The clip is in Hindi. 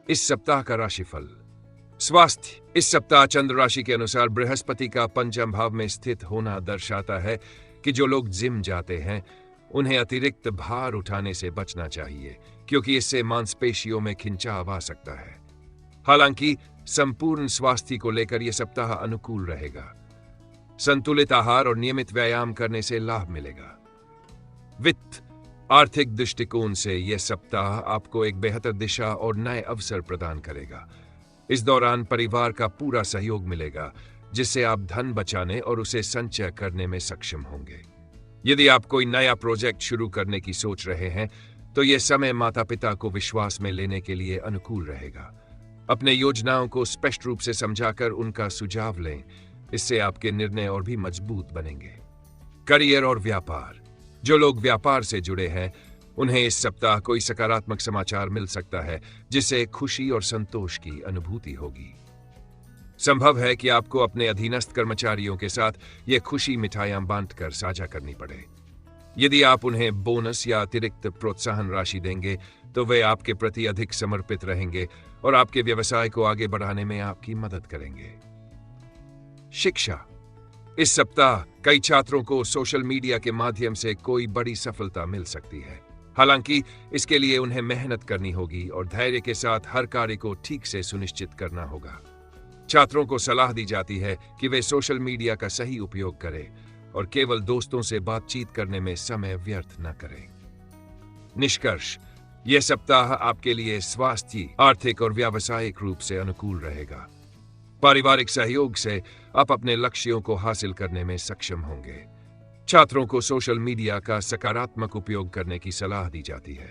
इस सप्ताह का राशिफल। स्वास्थ्य। इस सप्ताह चंद्र राशि के अनुसार बृहस्पति का पंचम भाव में स्थित होना दर्शाता है कि जो लोग जिम जाते हैं उन्हें अतिरिक्त भार उठाने से बचना चाहिए, क्योंकि इससे मांसपेशियों में खिंचाव आ सकता है। हालांकि संपूर्ण स्वास्थ्य को लेकर यह सप्ताह अनुकूल रहेगा। संतुलित आहार और नियमित व्यायाम करने से लाभ मिलेगा। वित्त। आर्थिक दृष्टिकोण से यह सप्ताह आपको एक बेहतर दिशा और नए अवसर प्रदान करेगा। इस दौरान परिवार का पूरा सहयोग मिलेगा, जिससे आप धन बचाने और उसे संचय करने में सक्षम होंगे। यदि आप कोई नया प्रोजेक्ट शुरू करने की सोच रहे हैं तो यह समय माता पिता को विश्वास में लेने के लिए अनुकूल रहेगा। अपने योजनाओं को स्पष्ट रूप से समझाकर उनका सुझाव लें, इससे आपके निर्णय और भी मजबूत बनेंगे। करियर और व्यापार। जो लोग व्यापार से जुड़े हैं उन्हें इस सप्ताह कोई सकारात्मक समाचार मिल सकता है, जिससे खुशी और संतोष की अनुभूति होगी। संभव है कि आपको अपने अधीनस्थ कर्मचारियों के साथ यह खुशी मिठाइयां बांटकर साझा करनी पड़े। यदि आप उन्हें बोनस या अतिरिक्त प्रोत्साहन राशि देंगे तो वे आपके प्रति अधिक समर्पित रहेंगे और आपके व्यवसाय को आगे बढ़ाने में आपकी मदद करेंगे। शिक्षा। इस सप्ताह कई छात्रों को सोशल मीडिया के माध्यम से कोई बड़ी सफलता मिल सकती है। हालांकि इसके लिए उन्हें मेहनत करनी होगी और धैर्य के साथ हर कार्य को ठीक से सुनिश्चित करना होगा। छात्रों को सलाह दी जाती है कि वे सोशल मीडिया का सही उपयोग करें और केवल दोस्तों से बातचीत करने में समय व्यर्थ न करें। निष्कर्ष। यह सप्ताह आपके लिए स्वास्थ्य, आर्थिक और व्यावसायिक रूप से अनुकूल रहेगा। पारिवारिक सहयोग से आप अपने लक्ष्यों को हासिल करने में सक्षम होंगे। छात्रों को सोशल मीडिया का सकारात्मक उपयोग करने की सलाह दी जाती है।